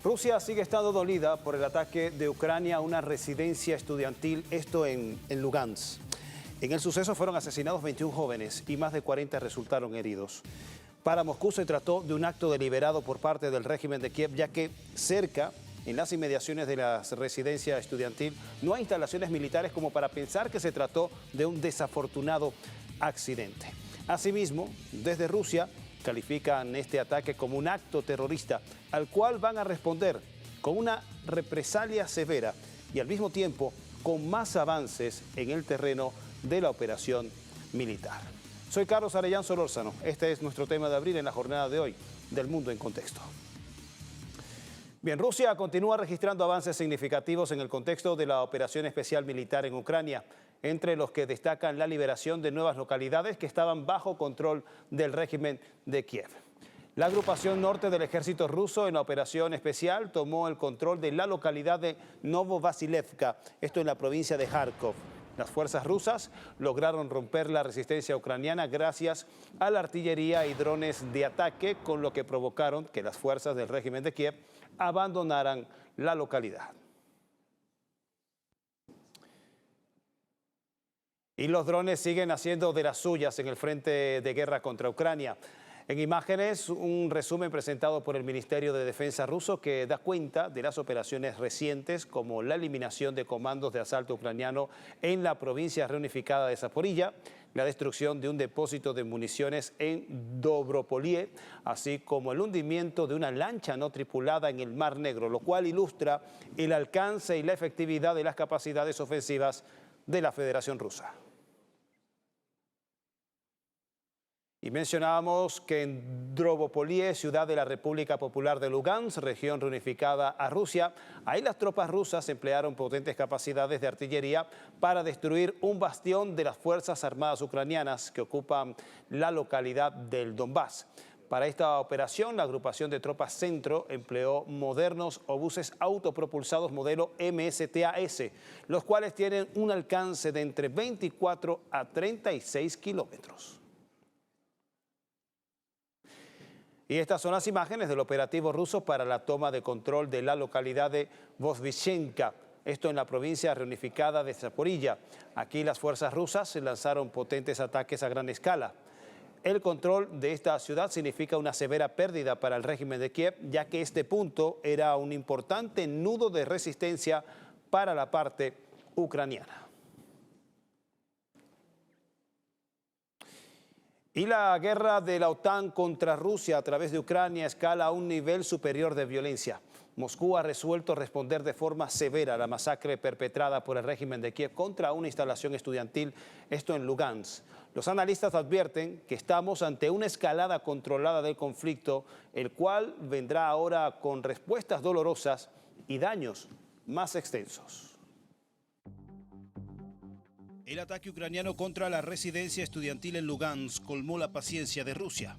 Rusia sigue estando dolida por el ataque de Ucrania a una residencia estudiantil, esto en Lugansk. En el suceso fueron asesinados 21 jóvenes y más de 40 resultaron heridos. Para Moscú se trató de un acto deliberado por parte del régimen de Kiev, ya que cerca, en las inmediaciones de la residencia estudiantil, no hay instalaciones militares como para pensar que se trató de un desafortunado accidente. Asimismo, desde Rusia califican este ataque como un acto terrorista al cual van a responder con una represalia severa y al mismo tiempo con más avances en el terreno de la operación militar. Soy Carlos Arellán Solórzano. Este es nuestro tema de abril en la jornada de hoy del Mundo en Contexto. Bien, Rusia continúa registrando avances significativos en el contexto de la operación especial militar en Ucrania, entre los que destacan la liberación de nuevas localidades que estaban bajo control del régimen de Kiev. La agrupación norte del ejército ruso en la operación especial tomó el control de la localidad de Novovasilevka, esto en la provincia de Kharkov. Las fuerzas rusas lograron romper la resistencia ucraniana gracias a la artillería y drones de ataque, con lo que provocaron que las fuerzas del régimen de Kiev abandonaran la localidad. Y los drones siguen haciendo de las suyas en el frente de guerra contra Ucrania. En imágenes, un resumen presentado por el Ministerio de Defensa ruso que da cuenta de las operaciones recientes como la eliminación de comandos de asalto ucraniano en la provincia reunificada de Zaporilla, la destrucción de un depósito de municiones en Dobropolie, así como el hundimiento de una lancha no tripulada en el Mar Negro, lo cual ilustra el alcance y la efectividad de las capacidades ofensivas de la Federación Rusa. Y mencionábamos que en Dobropolie, ciudad de la República Popular de Lugansk, región reunificada a Rusia, ahí las tropas rusas emplearon potentes capacidades de artillería para destruir un bastión de las Fuerzas Armadas ucranianas que ocupan la localidad del Donbass. Para esta operación, la agrupación de tropas Centro empleó modernos obuses autopropulsados modelo MSTAS, los cuales tienen un alcance de entre 24 a 36 kilómetros. Y estas son las imágenes del operativo ruso para la toma de control de la localidad de Vozdvizhenka, esto en la provincia reunificada de Zaporilla. Aquí las fuerzas rusas lanzaron potentes ataques a gran escala. El control de esta ciudad significa una severa pérdida para el régimen de Kiev, ya que este punto era un importante nudo de resistencia para la parte ucraniana. Y la guerra de la OTAN contra Rusia a través de Ucrania escala a un nivel superior de violencia. Moscú ha resuelto responder de forma severa a la masacre perpetrada por el régimen de Kiev contra una instalación estudiantil, esto en Lugansk. Los analistas advierten que estamos ante una escalada controlada del conflicto, el cual vendrá ahora con respuestas dolorosas y daños más extensos. El ataque ucraniano contra la residencia estudiantil en Lugansk colmó la paciencia de Rusia.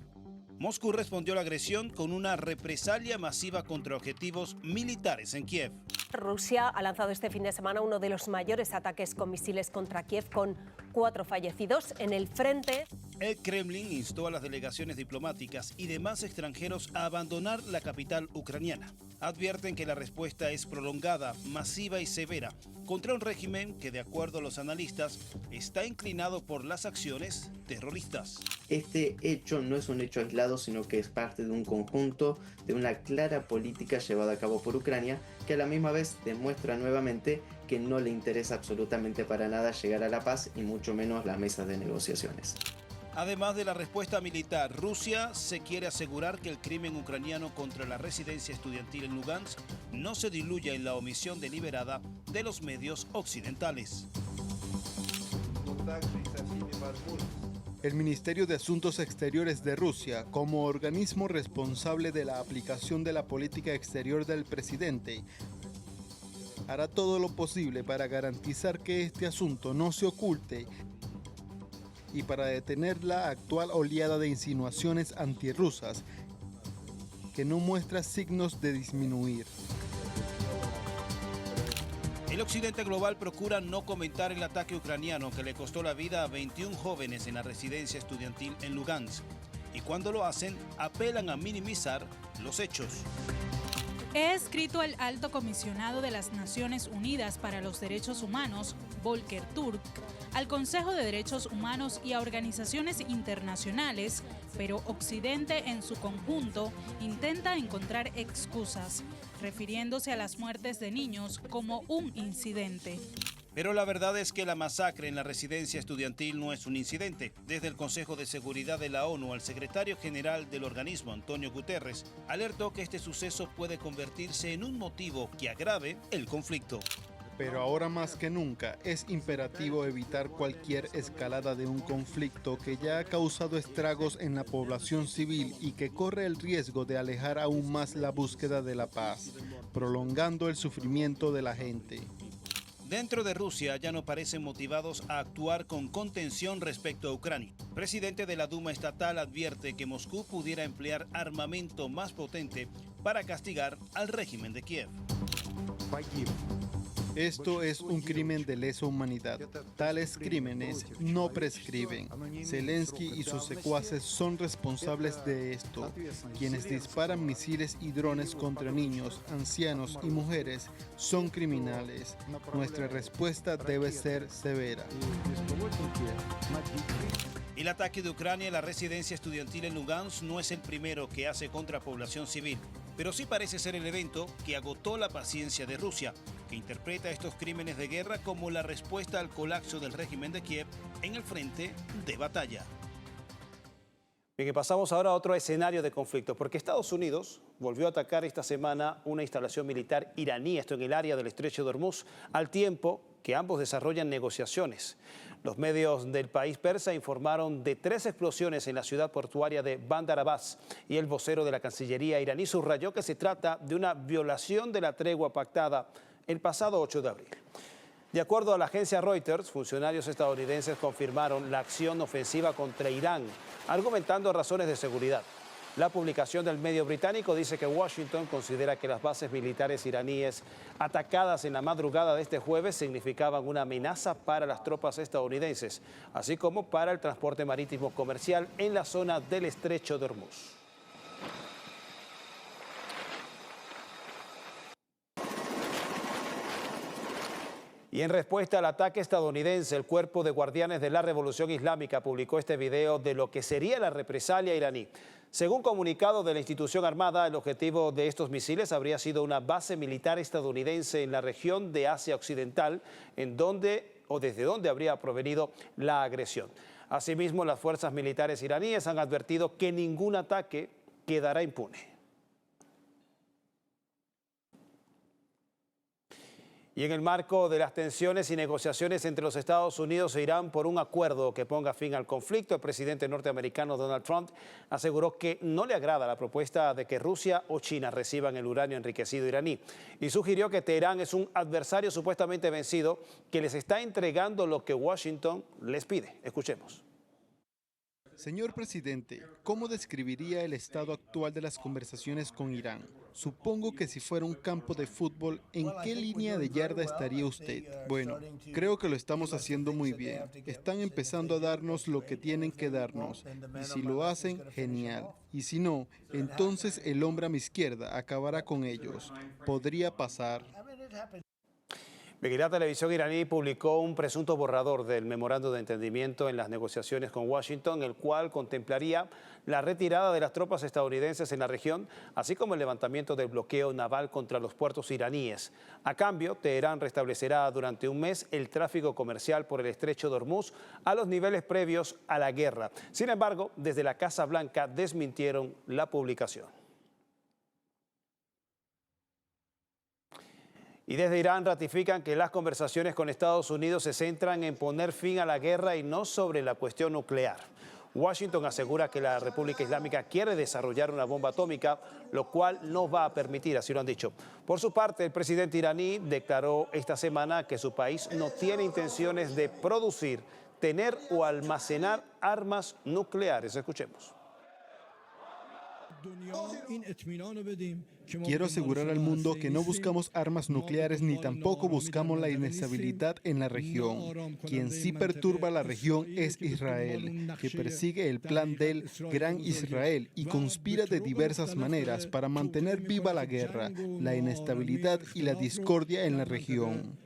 Moscú respondió a la agresión con una represalia masiva contra objetivos militares en Kiev. Rusia ha lanzado este fin de semana uno de los mayores ataques con misiles contra Kiev, con 4 fallecidos en el frente. El Kremlin instó a las delegaciones diplomáticas y demás extranjeros a abandonar la capital ucraniana. Advierten que la respuesta es prolongada, masiva y severa contra un régimen que, de acuerdo a los analistas, está inclinado por las acciones terroristas. Este hecho no es un hecho aislado, sino que es parte de un conjunto de una clara política llevada a cabo por Ucrania, que a la misma vez demuestra nuevamente que no le interesa absolutamente para nada llegar a la paz y mucho menos las mesas de negociaciones. Además de la respuesta militar, Rusia se quiere asegurar que el crimen ucraniano contra la residencia estudiantil en Lugansk no se diluya en la omisión deliberada de los medios occidentales. El Ministerio de Asuntos Exteriores de Rusia, como organismo responsable de la aplicación de la política exterior del presidente, hará todo lo posible para garantizar que este asunto no se oculte y para detener la actual oleada de insinuaciones antirrusas que no muestra signos de disminuir. El occidente global procura no comentar el ataque ucraniano que le costó la vida a 21 jóvenes en la residencia estudiantil en Lugansk. Y cuando lo hacen, apelan a minimizar los hechos. He escrito al alto comisionado de las Naciones Unidas para los Derechos Humanos, Volker Turk, al Consejo de Derechos Humanos y a organizaciones internacionales, pero Occidente en su conjunto intenta encontrar excusas, refiriéndose a las muertes de niños como un incidente. Pero la verdad es que la masacre en la residencia estudiantil no es un incidente. Desde el Consejo de Seguridad de la ONU, al secretario general del organismo, Antonio Guterres, alertó que este suceso puede convertirse en un motivo que agrave el conflicto. Pero ahora más que nunca es imperativo evitar cualquier escalada de un conflicto que ya ha causado estragos en la población civil y que corre el riesgo de alejar aún más la búsqueda de la paz, prolongando el sufrimiento de la gente. Dentro de Rusia ya no parecen motivados a actuar con contención respecto a Ucrania. El presidente de la Duma estatal advierte que Moscú pudiera emplear armamento más potente para castigar al régimen de Kiev. Esto es un crimen de lesa humanidad. Tales crímenes no prescriben. Zelensky y sus secuaces son responsables de esto. Quienes disparan misiles y drones contra niños, ancianos y mujeres son criminales. Nuestra respuesta debe ser severa. El ataque de Ucrania a la residencia estudiantil en Lugansk no es el primero que hace contra población civil, pero sí parece ser el evento que agotó la paciencia de Rusia, que interpreta estos crímenes de guerra como la respuesta al colapso del régimen de Kiev en el frente de batalla. Bien, pasamos ahora a otro escenario de conflicto, porque Estados Unidos volvió a atacar esta semana una instalación militar iraní, esto en el área del estrecho de Hormuz, al tiempo que ambos desarrollan negociaciones. Los medios del país persa informaron de 3 explosiones en la ciudad portuaria de Bandar Abbas y el vocero de la Cancillería iraní subrayó que se trata de una violación de la tregua pactada el pasado 8 de abril. De acuerdo a la agencia Reuters, funcionarios estadounidenses confirmaron la acción ofensiva contra Irán, argumentando razones de seguridad. La publicación del medio británico dice que Washington considera que las bases militares iraníes atacadas en la madrugada de este jueves significaban una amenaza para las tropas estadounidenses, así como para el transporte marítimo comercial en la zona del estrecho de Hormuz. Y en respuesta al ataque estadounidense, el Cuerpo de Guardianes de la Revolución Islámica publicó este video de lo que sería la represalia iraní. Según comunicado de la institución armada, el objetivo de estos misiles habría sido una base militar estadounidense en la región de Asia Occidental, desde donde habría provenido la agresión. Asimismo, las fuerzas militares iraníes han advertido que ningún ataque quedará impune. Y en el marco de las tensiones y negociaciones entre los Estados Unidos e Irán por un acuerdo que ponga fin al conflicto, el presidente norteamericano Donald Trump aseguró que no le agrada la propuesta de que Rusia o China reciban el uranio enriquecido iraní y sugirió que Teherán es un adversario supuestamente vencido que les está entregando lo que Washington les pide. Escuchemos. Señor presidente, ¿cómo describiría el estado actual de las conversaciones con Irán? Supongo que si fuera un campo de fútbol, ¿en qué línea de yarda estaría usted? Bueno, creo que lo estamos haciendo muy bien. Están empezando a darnos lo que tienen que darnos. Y si lo hacen, genial. Y si no, entonces el hombre a mi izquierda acabará con ellos. Podría pasar. La televisión iraní publicó un presunto borrador del memorando de entendimiento en las negociaciones con Washington, el cual contemplaría la retirada de las tropas estadounidenses en la región, así como el levantamiento del bloqueo naval contra los puertos iraníes. A cambio, Teherán restablecerá durante un mes el tráfico comercial por el estrecho de Hormuz a los niveles previos a la guerra. Sin embargo, desde la Casa Blanca desmintieron la publicación. Y desde Irán ratifican que las conversaciones con Estados Unidos se centran en poner fin a la guerra y no sobre la cuestión nuclear. Washington asegura que la República Islámica quiere desarrollar una bomba atómica, lo cual no va a permitir, así lo han dicho. Por su parte, el presidente iraní declaró esta semana que su país no tiene intenciones de producir, tener o almacenar armas nucleares. Escuchemos. Quiero asegurar al mundo que no buscamos armas nucleares ni tampoco buscamos la inestabilidad en la región. Quien sí perturba la región es Israel, que persigue el plan del Gran Israel y conspira de diversas maneras para mantener viva la guerra, la inestabilidad y la discordia en la región.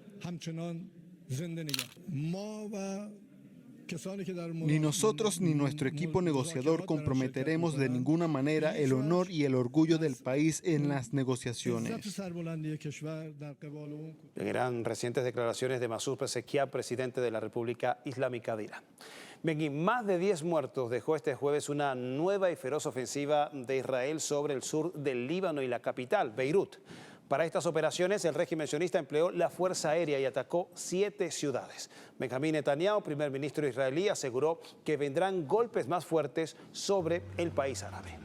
Ni nosotros ni nuestro equipo negociador comprometeremos de ninguna manera el honor y el orgullo del país en las negociaciones. Eran recientes declaraciones de Masoud Pezeshkian, presidente de la República Islámica de Irán. Bien, y más de 10 muertos dejó este jueves una nueva y feroz ofensiva de Israel sobre el sur del Líbano y la capital, Beirut. Para estas operaciones, el régimen sionista empleó la fuerza aérea y atacó 7 ciudades. Benjamín Netanyahu, primer ministro israelí, aseguró que vendrán golpes más fuertes sobre el país árabe.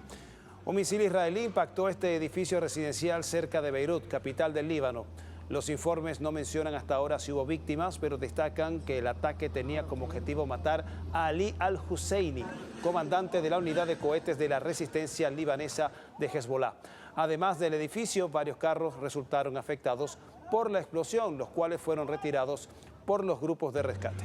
Un misil israelí impactó este edificio residencial cerca de Beirut, capital del Líbano. Los informes no mencionan hasta ahora si hubo víctimas, pero destacan que el ataque tenía como objetivo matar a Ali al-Husseini, comandante de la unidad de cohetes de la resistencia libanesa de Hezbollah. Además del edificio, varios carros resultaron afectados por la explosión, los cuales fueron retirados por los grupos de rescate.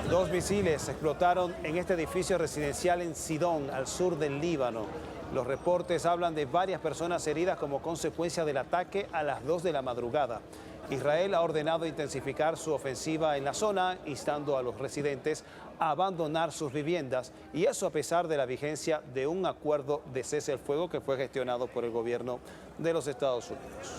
Dos misiles explotaron en este edificio residencial en Sidón, al sur del Líbano. Los reportes hablan de varias personas heridas como consecuencia del ataque a las 2 de la madrugada. Israel ha ordenado intensificar su ofensiva en la zona, instando a los residentes a abandonar sus viviendas, y eso a pesar de la vigencia de un acuerdo de cese al fuego que fue gestionado por el gobierno de los Estados Unidos.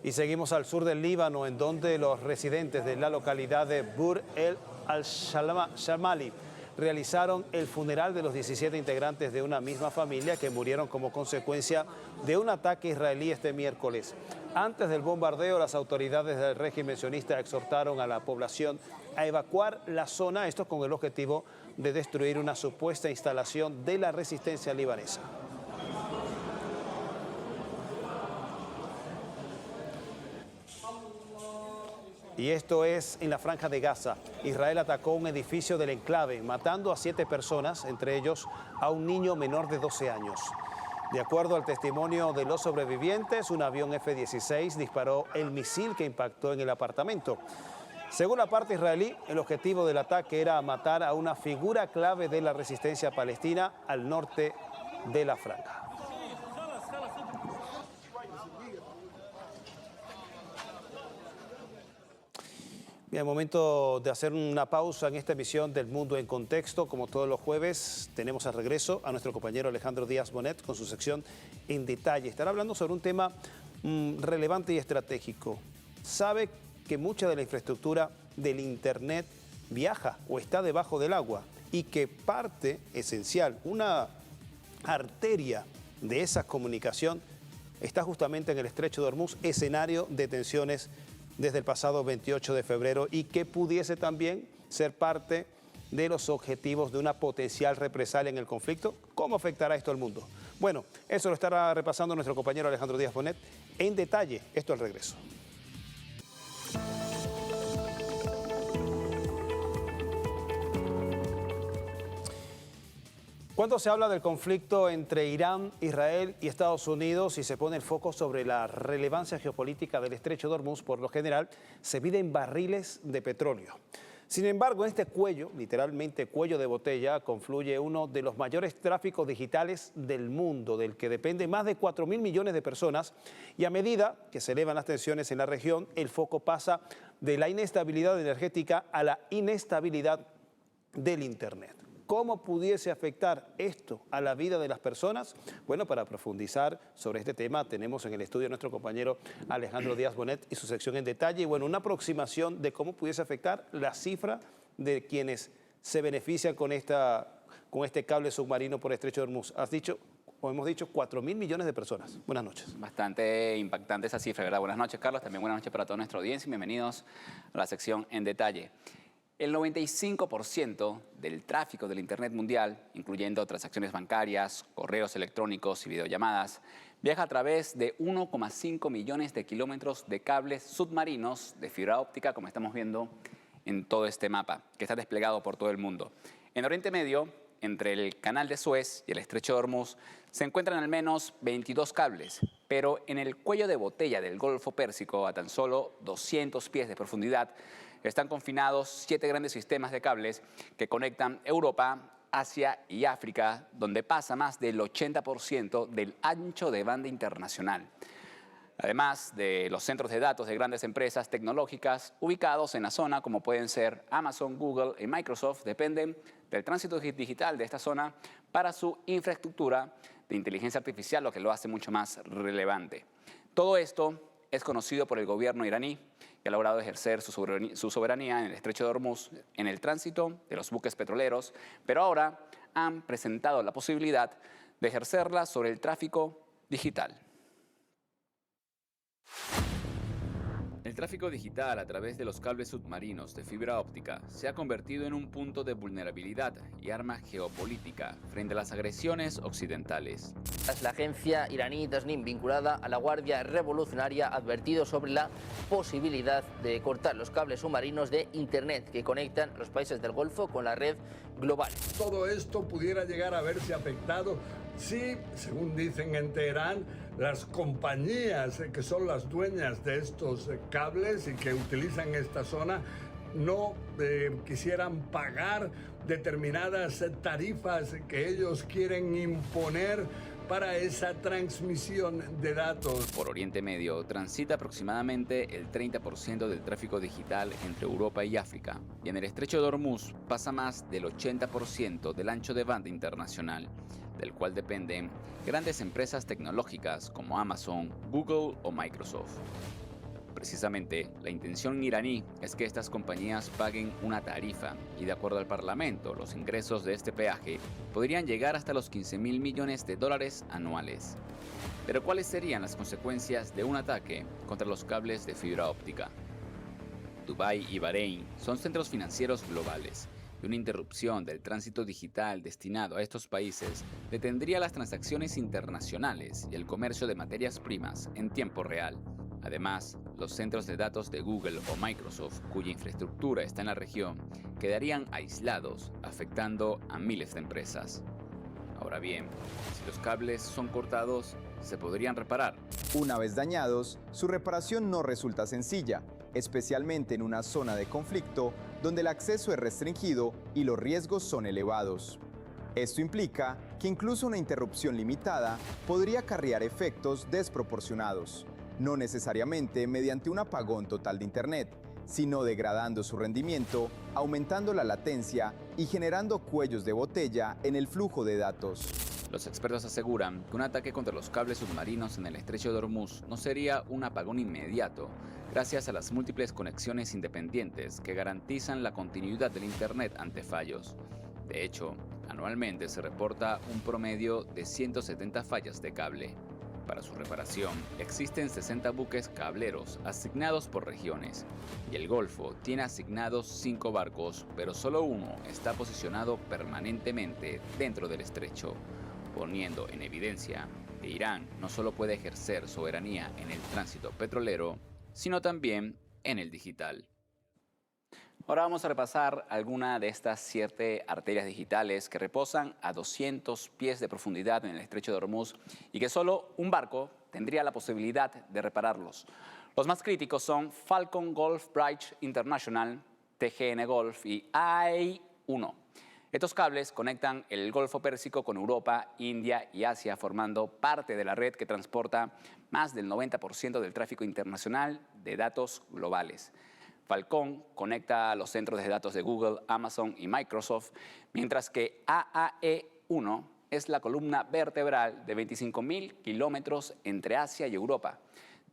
Y seguimos al sur del Líbano, en donde los residentes de la localidad de Bur el al-Shamali realizaron el funeral de los 17 integrantes de una misma familia que murieron como consecuencia de un ataque israelí este miércoles. Antes del bombardeo, las autoridades del régimen sionista exhortaron a la población a evacuar la zona, esto con el objetivo de destruir una supuesta instalación de la resistencia libanesa. Y esto es en la Franja de Gaza. Israel atacó un edificio del enclave, matando a 7 personas, entre ellos a un niño menor de 12 años. De acuerdo al testimonio de los sobrevivientes, un avión F-16 disparó el misil que impactó en el apartamento. Según la parte israelí, el objetivo del ataque era matar a una figura clave de la resistencia palestina al norte de la franja. Bien, momento de hacer una pausa en esta emisión del Mundo en Contexto. Como todos los jueves, tenemos al regreso a nuestro compañero Alejandro Díaz Bonet con su sección En Detalle. Estará hablando sobre un tema relevante y estratégico. Sabe que mucha de la infraestructura del Internet viaja o está debajo del agua y que parte esencial, una arteria de esa comunicación, está justamente en el Estrecho de Hormuz, escenario de tensiones desde el pasado 28 de febrero y que pudiese también ser parte de los objetivos de una potencial represalia en el conflicto. ¿Cómo afectará esto al mundo? Bueno, eso lo estará repasando nuestro compañero Alejandro Díaz Bonet en detalle. Esto al regreso. Cuando se habla del conflicto entre Irán, Israel y Estados Unidos y se pone el foco sobre la relevancia geopolítica del Estrecho de Hormuz, por lo general se miden barriles de petróleo. Sin embargo, en este cuello, literalmente cuello de botella, confluye uno de los mayores tráficos digitales del mundo, del que depende más de 4.000 millones de personas, y a medida que se elevan las tensiones en la región, el foco pasa de la inestabilidad energética a la inestabilidad del Internet. ¿Cómo pudiese afectar esto a la vida de las personas? Bueno, para profundizar sobre este tema tenemos en el estudio a nuestro compañero Alejandro Díaz Bonet y su sección En Detalle. Y bueno, una aproximación de cómo pudiese afectar la cifra de quienes se benefician con este cable submarino por el Estrecho de Hormuz. Hemos dicho 4.000 millones de personas. Buenas noches. Bastante impactante esa cifra, ¿verdad? Buenas noches, Carlos. También buenas noches para toda nuestra audiencia y bienvenidos a la sección En Detalle. El 95% del tráfico del Internet mundial, incluyendo transacciones bancarias, correos electrónicos y videollamadas, viaja a través de 1,5 millones de kilómetros de cables submarinos de fibra óptica, como estamos viendo en todo este mapa, que está desplegado por todo el mundo. En Oriente Medio, entre el Canal de Suez y el Estrecho de Hormuz, se encuentran al menos 22 cables, pero en el cuello de botella del Golfo Pérsico, a tan solo 200 pies de profundidad, están confinados 7 grandes sistemas de cables que conectan Europa, Asia y África, donde pasa más del 80% del ancho de banda internacional. Además de los centros de datos de grandes empresas tecnológicas ubicados en la zona, como pueden ser Amazon, Google y Microsoft, dependen del tránsito digital de esta zona para su infraestructura de inteligencia artificial, lo que lo hace mucho más relevante. Todo esto es conocido por el gobierno iraní, que ha logrado ejercer su soberanía en el Estrecho de Hormuz, en el tránsito de los buques petroleros, pero ahora han presentado la posibilidad de ejercerla sobre el tráfico digital. El tráfico digital a través de los cables submarinos de fibra óptica se ha convertido en un punto de vulnerabilidad y arma geopolítica frente a las agresiones occidentales. La agencia iraní Tasnim, vinculada a la Guardia Revolucionaria, ha advertido sobre la posibilidad de cortar los cables submarinos de Internet que conectan los países del Golfo con la red global. Todo esto pudiera llegar a verse afectado si, según dicen en Teherán, las compañías que son las dueñas de estos cables y que utilizan esta zona no quisieran pagar determinadas tarifas que ellos quieren imponer para esa transmisión de datos. Por Oriente Medio transita aproximadamente el 30% del tráfico digital entre Europa y África, y en el Estrecho de Hormuz pasa más del 80% del ancho de banda internacional, del cual dependen grandes empresas tecnológicas como Amazon, Google o Microsoft. Precisamente, la intención iraní es que estas compañías paguen una tarifa y, de acuerdo al Parlamento, los ingresos de este peaje podrían llegar hasta los 15.000 millones de dólares anuales. Pero ¿cuáles serían las consecuencias de un ataque contra los cables de fibra óptica? Dubái y Bahrein son centros financieros globales, y una interrupción del tránsito digital destinado a estos países detendría las transacciones internacionales y el comercio de materias primas en tiempo real. Además, los centros de datos de Google o Microsoft, cuya infraestructura está en la región, quedarían aislados, afectando a miles de empresas. Ahora bien, si los cables son cortados, ¿se podrían reparar? Una vez dañados, su reparación no resulta sencilla, especialmente en una zona de conflicto donde el acceso es restringido y los riesgos son elevados. Esto implica que incluso una interrupción limitada podría acarrear efectos desproporcionados, no necesariamente mediante un apagón total de Internet, sino degradando su rendimiento, aumentando la latencia y generando cuellos de botella en el flujo de datos. Los expertos aseguran que un ataque contra los cables submarinos en el Estrecho de Hormuz no sería un apagón inmediato, gracias a las múltiples conexiones independientes que garantizan la continuidad del Internet ante fallos. De hecho, anualmente se reporta un promedio de 170 fallas de cable. Para su reparación, existen 60 buques cableros asignados por regiones, y el Golfo tiene asignados 5 barcos, pero solo uno está posicionado permanentemente dentro del estrecho, poniendo en evidencia que Irán no solo puede ejercer soberanía en el tránsito petrolero, sino también en el digital. Ahora vamos a repasar alguna de estas 7 arterias digitales que reposan a 200 pies de profundidad en el Estrecho de Hormuz y que solo un barco tendría la posibilidad de repararlos. Los más críticos son Falcon Gulf Bridge International, TGN Gulf y AI-1. Estos cables conectan el Golfo Pérsico con Europa, India y Asia, formando parte de la red que transporta más del 90% del tráfico internacional de datos globales. Falcon conecta a los centros de datos de Google, Amazon y Microsoft, mientras que AAE-1 es la columna vertebral de 25.000 kilómetros entre Asia y Europa.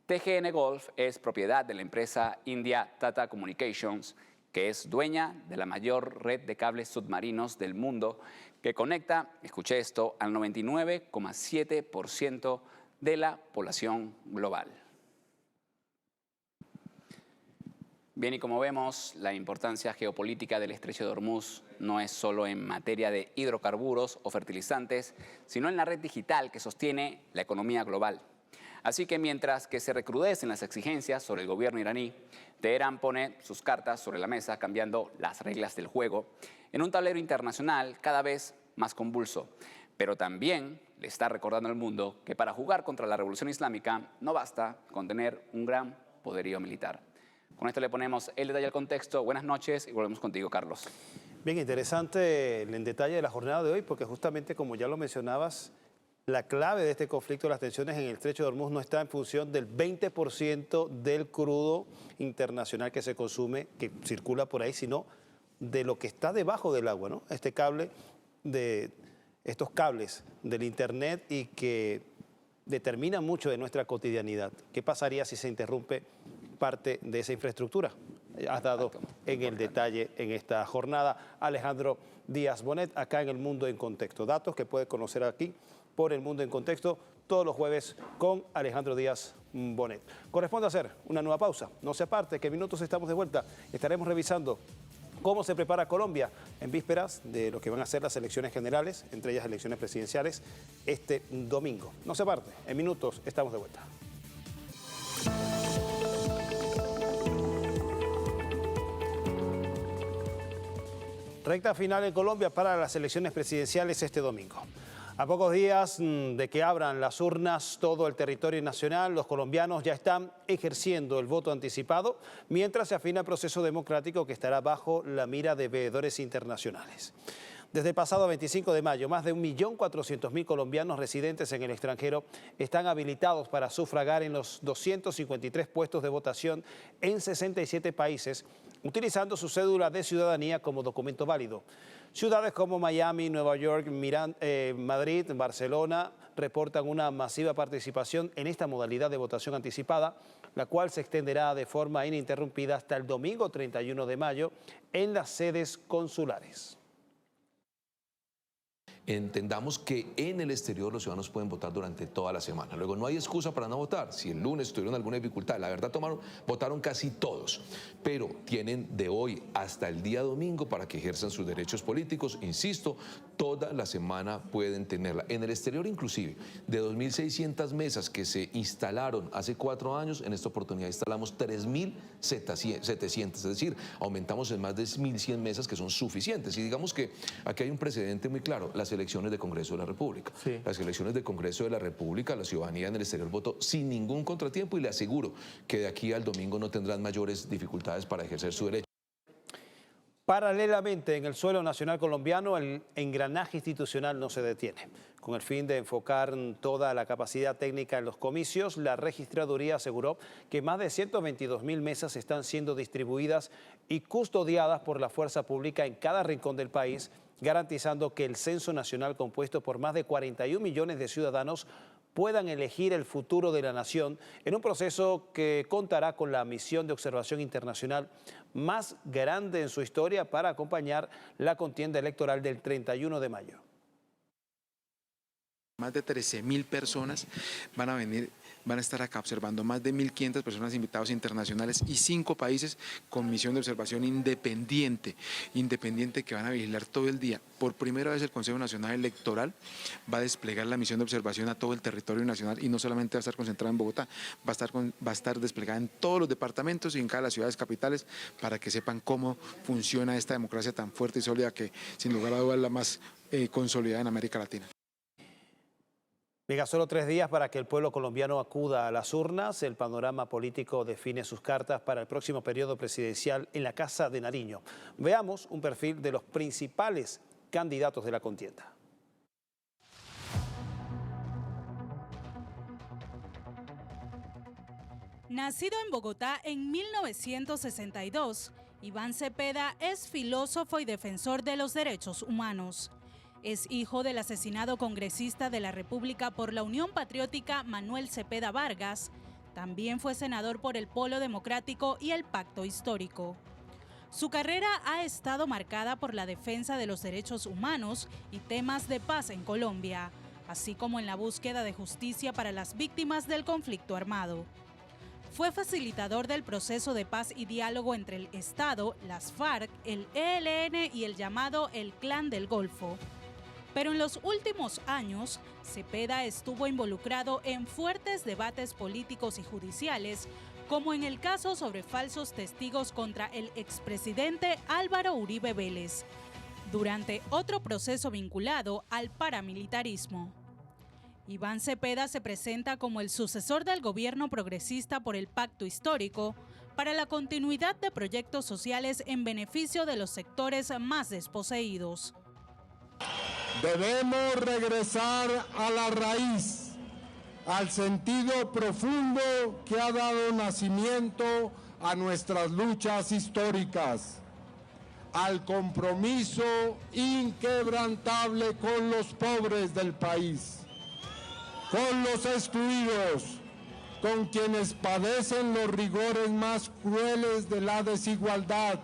TGN Gulf es propiedad de la empresa India Tata Communications, que es dueña de la mayor red de cables submarinos del mundo, que conecta, escuché esto, al 99,7% de la población global. Bien, y como vemos, la importancia geopolítica del estrecho de Hormuz no es solo en materia de hidrocarburos o fertilizantes, sino en la red digital que sostiene la economía global. Así que mientras que se recrudecen las exigencias sobre el gobierno iraní, Teherán pone sus cartas sobre la mesa cambiando las reglas del juego en un tablero internacional cada vez más convulso. Pero también le está recordando al mundo que para jugar contra la revolución islámica no basta con tener un gran poderío militar. Con esto le ponemos el detalle al contexto. Buenas noches y volvemos contigo, Carlos. Bien, interesante el detalle de la jornada de hoy, porque justamente, como ya lo mencionabas, la clave de este conflicto, las tensiones en el estrecho de Hormuz, no está en función del 20% del crudo internacional que se consume, que circula por ahí, sino de lo que está debajo del agua, ¿no? Estos cables del Internet y que determinan mucho de nuestra cotidianidad. ¿Qué pasaría si se interrumpe parte de esa infraestructura? Has dado en el detalle en esta jornada. Alejandro Díaz Bonet, acá en El Mundo en Contexto. Datos que puede conocer aquí por El Mundo en Contexto todos los jueves con Alejandro Díaz Bonet. Corresponde hacer una nueva pausa. No se aparte, que en minutos estamos de vuelta. Estaremos revisando cómo se prepara Colombia en vísperas de lo que van a ser las elecciones generales, entre ellas elecciones presidenciales, este domingo. No se aparte, en minutos estamos de vuelta. Recta final en Colombia para las elecciones presidenciales este domingo. A pocos días de que abran las urnas todo el territorio nacional, los colombianos ya están ejerciendo el voto anticipado, mientras se afina el proceso democrático que estará bajo la mira de veedores internacionales. Desde el pasado 25 de mayo, más de 1.400.000 colombianos residentes en el extranjero están habilitados para sufragar en los 253 puestos de votación en 67 países, utilizando su cédula de ciudadanía como documento válido. Ciudades como Miami, Nueva York, Madrid, Barcelona reportan una masiva participación en esta modalidad de votación anticipada, la cual se extenderá de forma ininterrumpida hasta el domingo 31 de mayo en las sedes consulares. Entendamos que en el exterior los ciudadanos pueden votar durante toda la semana. Luego, no hay excusa para no votar. Si el lunes tuvieron alguna dificultad, la verdad votaron casi todos, pero tienen de hoy hasta el día domingo para que ejerzan sus derechos políticos. Insisto, toda la semana pueden tenerla. En el exterior, inclusive, de 2.600 mesas que se instalaron hace 4 años, en esta oportunidad instalamos 3.700, es decir, aumentamos en más de 1.100 mesas, que son suficientes. Y digamos que aquí hay un precedente muy claro: las elecciones de Congreso de la República. Sí. Las elecciones de Congreso de la República, la ciudadanía en el exterior votó sin ningún contratiempo, y le aseguro que de aquí al domingo no tendrán mayores dificultades para ejercer su derecho. Paralelamente, en el suelo nacional colombiano, el engranaje institucional no se detiene. Con el fin de enfocar toda la capacidad técnica en los comicios, la registraduría aseguró que más de 122.000 mesas están siendo distribuidas y custodiadas por la fuerza pública en cada rincón del país, garantizando que el censo nacional, compuesto por más de 41 millones de ciudadanos, puedan elegir el futuro de la nación en un proceso que contará con la misión de observación internacional más grande en su historia para acompañar la contienda electoral del 31 de mayo. Más de 13.000 personas van a estar acá observando, más de 1.500 personas invitados internacionales y 5 países con misión de observación independiente que van a vigilar todo el día. Por primera vez el Consejo Nacional Electoral va a desplegar la misión de observación a todo el territorio nacional, y no solamente va a estar concentrada en Bogotá, va a estar desplegada en todos los departamentos y en cada de las ciudades capitales, para que sepan cómo funciona esta democracia tan fuerte y sólida, que sin lugar a dudas es la más consolidada en América Latina. Llega solo 3 días para que el pueblo colombiano acuda a las urnas. El panorama político define sus cartas para el próximo periodo presidencial en la Casa de Nariño. Veamos un perfil de los principales candidatos de la contienda. Nacido en Bogotá en 1962, Iván Cepeda es filósofo y defensor de los derechos humanos. Es hijo del asesinado congresista de la República por la Unión Patriótica Manuel Cepeda Vargas. También fue senador por el Polo Democrático y el Pacto Histórico. Su carrera ha estado marcada por la defensa de los derechos humanos y temas de paz en Colombia, así como en la búsqueda de justicia para las víctimas del conflicto armado. fue facilitador del proceso de paz y diálogo entre el Estado, las FARC, el ELN y el llamado el Clan del Golfo. Pero en los últimos años, Cepeda estuvo involucrado en fuertes debates políticos y judiciales, como en el caso sobre falsos testigos contra el expresidente Álvaro Uribe Vélez, durante otro proceso vinculado al paramilitarismo. Iván Cepeda se presenta como el sucesor del gobierno progresista por el Pacto Histórico para la continuidad de proyectos sociales en beneficio de los sectores más desposeídos. Debemos regresar a la raíz, al sentido profundo que ha dado nacimiento a nuestras luchas históricas, al compromiso inquebrantable con los pobres del país, con los excluidos, con quienes padecen los rigores más crueles de la desigualdad,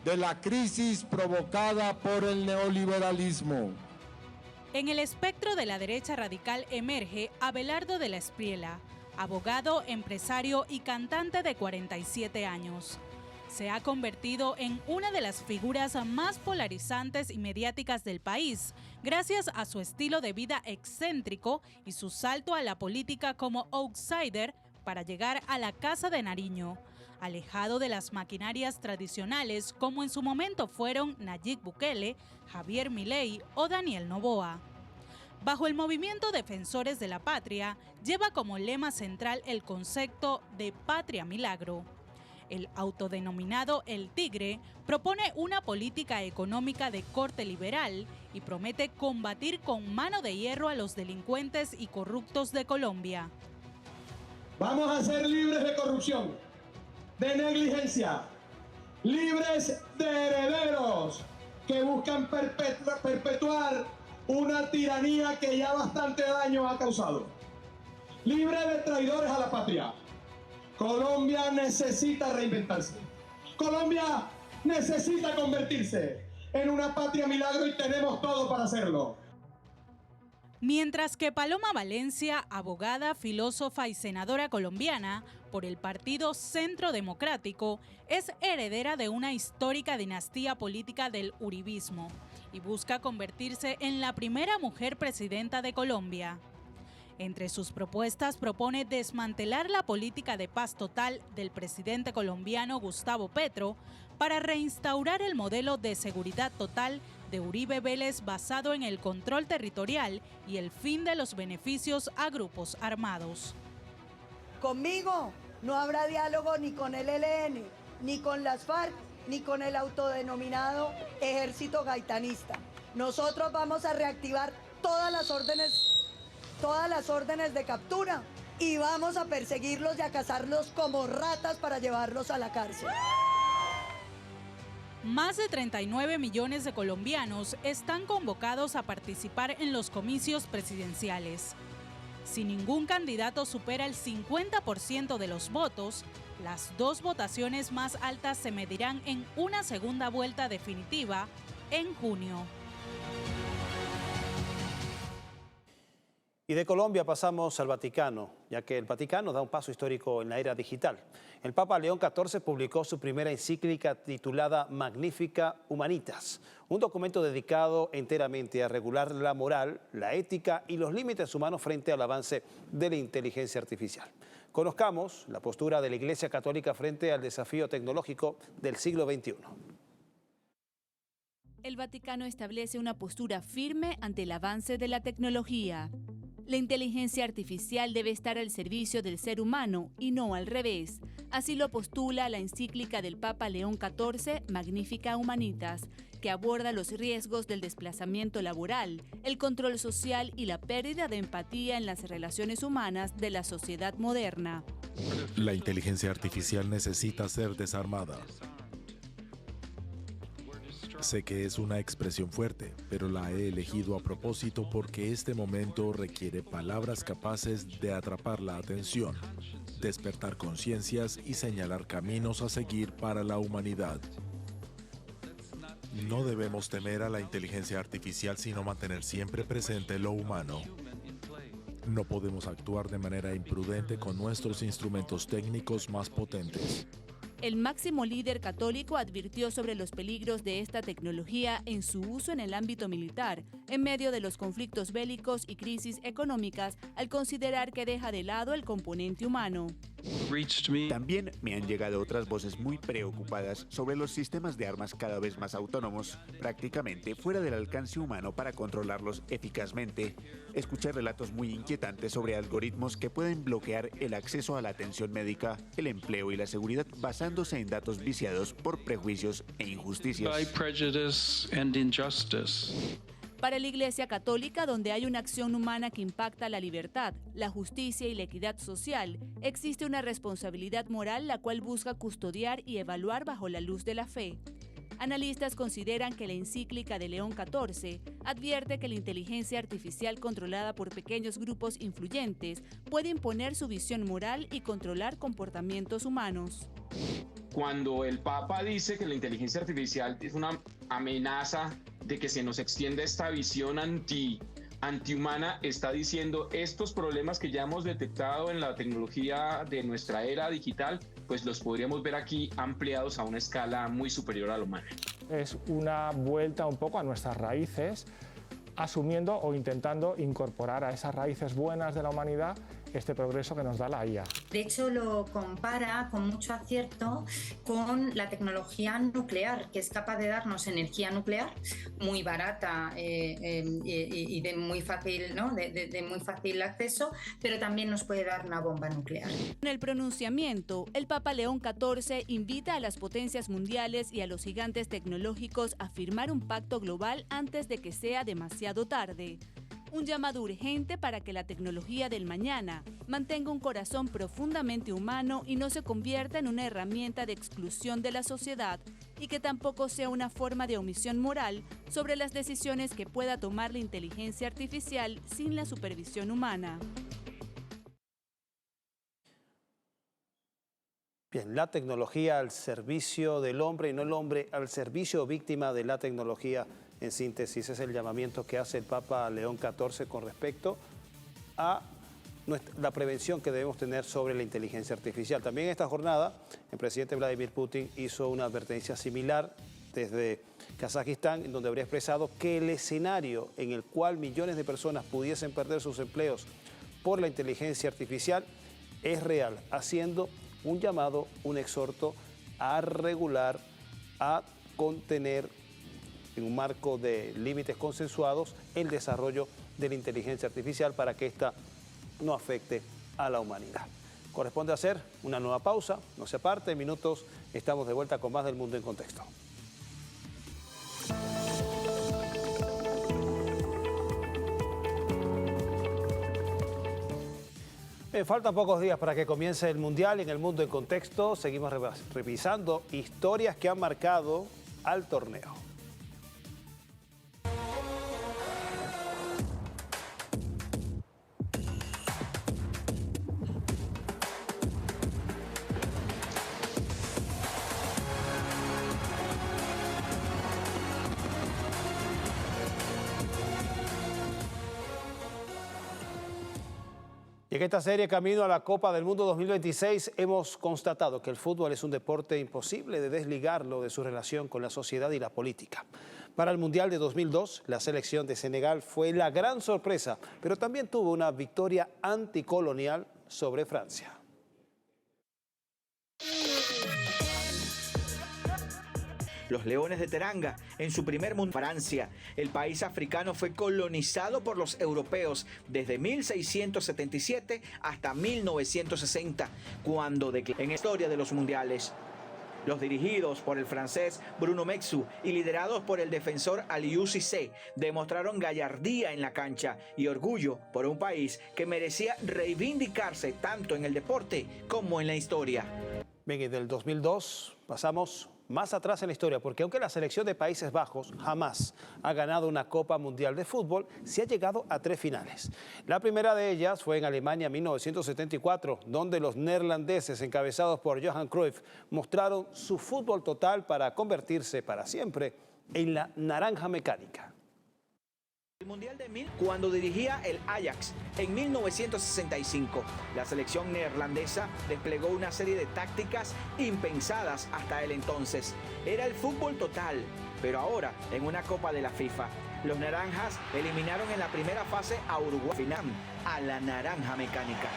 de la crisis provocada por el neoliberalismo. En el espectro de la derecha radical emerge Abelardo de la Espriella, abogado, empresario y cantante de 47 años. Se ha convertido en una de las figuras más polarizantes y mediáticas del país, gracias a su estilo de vida excéntrico y su salto a la política como outsider para llegar a la Casa de Nariño, alejado de las maquinarias tradicionales como en su momento fueron Nayib Bukele, Javier Milei o Daniel Noboa. Bajo el movimiento Defensores de la Patria, lleva como lema central el concepto de Patria Milagro. El autodenominado El Tigre propone una política económica de corte liberal y promete combatir con mano de hierro a los delincuentes y corruptos de Colombia. Vamos a ser libres de corrupción, de negligencia, libres de herederos que buscan perpetuar una tiranía que ya bastante daño ha causado. Libres de traidores a la patria. Colombia necesita reinventarse. Colombia necesita convertirse en una patria milagro y tenemos todo para hacerlo. Mientras que Paloma Valencia, abogada, filósofa y senadora colombiana por el Partido Centro Democrático, es heredera de una histórica dinastía política del uribismo y busca convertirse en la primera mujer presidenta de Colombia. Entre sus propuestas propone desmantelar la política de paz total del presidente colombiano Gustavo Petro para reinstaurar el modelo de seguridad total de Uribe Vélez basado en el control territorial y el fin de los beneficios a grupos armados. Conmigo no habrá diálogo ni con el ELN, ni con las FARC, ni con el autodenominado Ejército Gaitanista. Nosotros vamos a reactivar todas las órdenes de captura y vamos a perseguirlos y a cazarlos como ratas para llevarlos a la cárcel. Más de 39 millones de colombianos están convocados a participar en los comicios presidenciales. Si ningún candidato supera el 50% de los votos, las dos votaciones más altas se medirán en una segunda vuelta definitiva en junio. Y de Colombia pasamos al Vaticano, ya que el Vaticano da un paso histórico en la era digital. El Papa León XIV publicó su primera encíclica titulada Magnificat Humanitas, un documento dedicado enteramente a regular la moral, la ética y los límites humanos frente al avance de la inteligencia artificial. Conozcamos la postura de la Iglesia Católica frente al desafío tecnológico del siglo XXI. El Vaticano establece una postura firme ante el avance de la tecnología. La inteligencia artificial debe estar al servicio del ser humano y no al revés. Así lo postula la encíclica del Papa León XIV, Magnificat Humanitas, que aborda los riesgos del desplazamiento laboral, el control social y la pérdida de empatía en las relaciones humanas de la sociedad moderna. La inteligencia artificial necesita ser desarmada. Sé que es una expresión fuerte, pero la he elegido a propósito porque este momento requiere palabras capaces de atrapar la atención, despertar conciencias y señalar caminos a seguir para la humanidad. No debemos temer a la inteligencia artificial, sino mantener siempre presente lo humano. No podemos actuar de manera imprudente con nuestros instrumentos técnicos más potentes. El máximo líder católico advirtió sobre los peligros de esta tecnología en su uso en el ámbito militar, en medio de los conflictos bélicos y crisis económicas, al considerar que deja de lado el componente humano. También me han llegado otras voces muy preocupadas sobre los sistemas de armas cada vez más autónomos, prácticamente fuera del alcance humano para controlarlos eficazmente. Escuché relatos muy inquietantes sobre algoritmos que pueden bloquear el acceso a la atención médica, el empleo y la seguridad basándose en datos viciados por prejuicios e injusticias. Para la Iglesia Católica, donde hay una acción humana que impacta la libertad, la justicia y la equidad social, existe una responsabilidad moral la cual busca custodiar y evaluar bajo la luz de la fe. Analistas consideran que la encíclica de León XIV advierte que la inteligencia artificial controlada por pequeños grupos influyentes puede imponer su visión moral y controlar comportamientos humanos. Cuando el Papa dice que la inteligencia artificial es una amenaza de que se nos extienda esta visión antihumana, está diciendo estos problemas que ya hemos detectado en la tecnología de nuestra era digital, pues los podríamos ver aquí ampliados a una escala muy superior a la humana. Es una vuelta un poco a nuestras raíces, asumiendo o intentando incorporar a esas raíces buenas de la humanidad este progreso que nos da la IA. De hecho, lo compara con mucho acierto con la tecnología nuclear, que es capaz de darnos energía nuclear muy barata y de muy fácil, ¿no? de muy fácil acceso, pero también nos puede dar una bomba nuclear. En el pronunciamiento, el Papa León XIV invita a las potencias mundiales y a los gigantes tecnológicos a firmar un pacto global antes de que sea demasiado tarde. Un llamado urgente para que la tecnología del mañana mantenga un corazón profundamente humano y no se convierta en una herramienta de exclusión de la sociedad, y que tampoco sea una forma de omisión moral sobre las decisiones que pueda tomar la inteligencia artificial sin la supervisión humana. Bien, la tecnología al servicio del hombre y no el hombre al servicio o víctima de la tecnología. En síntesis, es el llamamiento que hace el Papa León XIV con respecto a la prevención que debemos tener sobre la inteligencia artificial. También en esta jornada, el presidente Vladimir Putin hizo una advertencia similar desde Kazajistán, en donde habría expresado que el escenario en el cual millones de personas pudiesen perder sus empleos por la inteligencia artificial es real, haciendo un llamado, un exhorto a regular, a contener en un marco de límites consensuados el desarrollo de la inteligencia artificial para que ésta no afecte a la humanidad. Corresponde hacer una nueva pausa, no se aparte, en minutos estamos de vuelta con más del Mundo en Contexto. Faltan pocos días para que comience el Mundial en el Mundo en Contexto. Seguimos revisando historias que han marcado al torneo. Y en esta serie Camino a la Copa del Mundo 2026 hemos constatado que el fútbol es un deporte imposible de desligarlo de su relación con la sociedad y la política. Para el Mundial de 2002, la selección de Senegal fue la gran sorpresa, pero también tuvo una victoria anticolonial sobre Francia. Los Leones de Teranga, en su primer mundial, Francia. El país africano fue colonizado por los europeos desde 1677 hasta 1960, cuando en la historia de los mundiales. Los dirigidos por el francés Bruno Metsu y liderados por el defensor Aliou Cissé demostraron gallardía en la cancha y orgullo por un país que merecía reivindicarse tanto en el deporte como en la historia. Bien, y del 2002 pasamos más atrás en la historia, porque aunque la selección de Países Bajos jamás ha ganado una Copa Mundial de Fútbol, sí ha llegado a 3 finales. La primera de ellas fue en Alemania en 1974, donde los neerlandeses, encabezados por Johan Cruyff, mostraron su fútbol total para convertirse para siempre en la naranja mecánica. El Mundial de 1000 cuando dirigía el Ajax en 1965. La selección neerlandesa desplegó una serie de tácticas impensadas hasta el entonces. Era el fútbol total, pero ahora en una Copa de la FIFA. Los naranjas eliminaron en la primera fase a Uruguay, final a la naranja mecánica.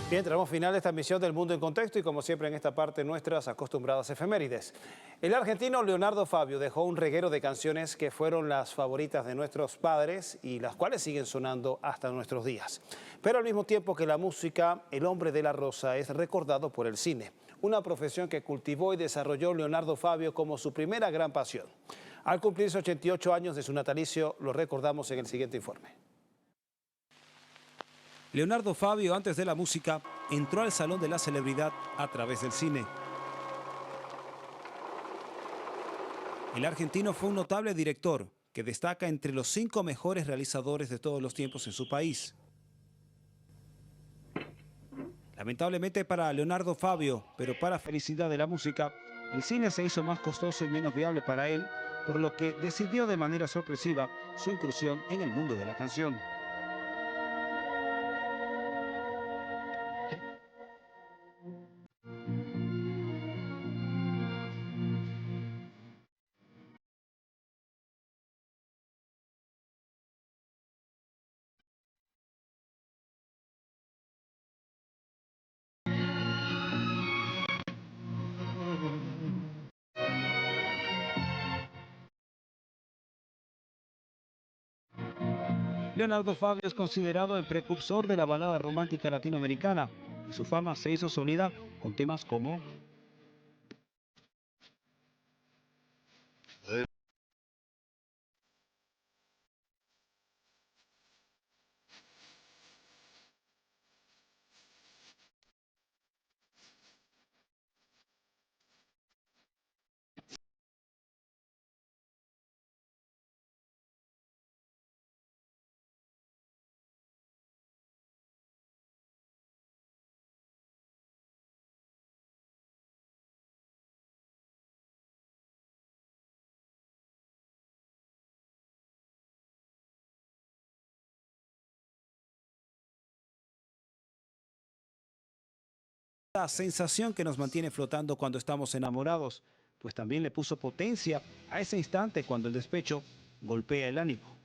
Bien, tenemos final de esta emisión del Mundo en Contexto y como siempre en esta parte nuestras acostumbradas efemérides. El argentino Leonardo Fabio dejó un reguero de canciones que fueron las favoritas de nuestros padres y las cuales siguen sonando hasta nuestros días. Pero al mismo tiempo que la música, el hombre de la rosa es recordado por el cine, una profesión que cultivó y desarrolló Leonardo Fabio como su primera gran pasión. Al cumplirse 88 años de su natalicio, lo recordamos en el siguiente informe. Leonardo Fabio, antes de la música, entró al Salón de la Celebridad a través del cine. El argentino fue un notable director que destaca entre los 5 mejores realizadores de todos los tiempos en su país. Lamentablemente para Leonardo Fabio, pero para felicidad de la música, el cine se hizo más costoso y menos viable para él, por lo que decidió de manera sorpresiva su incursión en el mundo de la canción. Leonardo Fabio es considerado el precursor de la balada romántica latinoamericana y su fama se hizo sólida con temas como la sensación que nos mantiene flotando cuando estamos enamorados, pues también le puso potencia a ese instante cuando el despecho golpea el ánimo.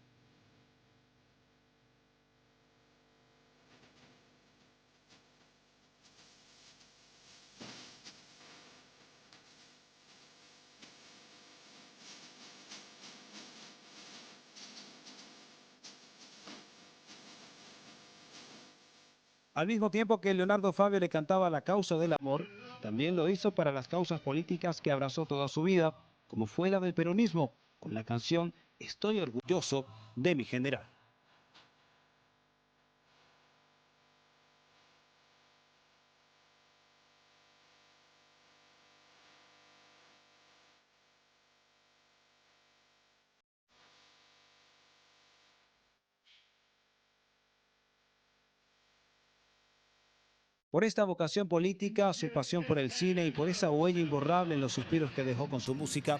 Al mismo tiempo que Leonardo Fabio le cantaba la causa del amor, también lo hizo para las causas políticas que abrazó toda su vida, como fue la del peronismo, con la canción Estoy orgulloso de mi general. Por esta vocación política, su pasión por el cine y por esa huella imborrable en los suspiros que dejó con su música,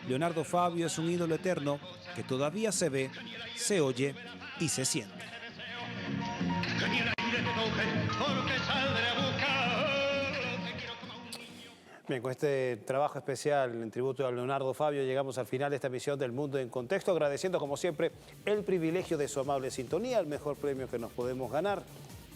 Leonardo Fabio es un ídolo eterno que todavía se ve, se oye y se siente. Bien, con este trabajo especial en tributo a Leonardo Fabio llegamos al final de esta emisión del Mundo en Contexto, agradeciendo como siempre el privilegio de su amable sintonía, el mejor premio que nos podemos ganar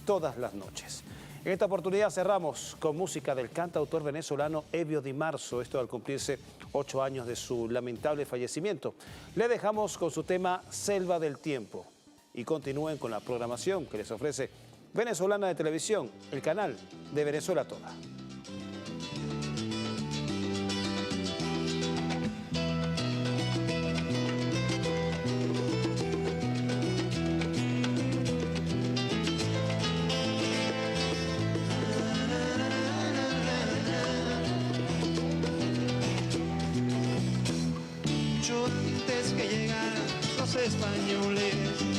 todas las noches. En esta oportunidad cerramos con música del cantautor venezolano Evio Di Marzo, esto al cumplirse 8 años de su lamentable fallecimiento. Le dejamos con su tema Selva del Tiempo y continúen con la programación que les ofrece Venezolana de Televisión, el canal de Venezuela Toda. Antes que llegaran los españoles,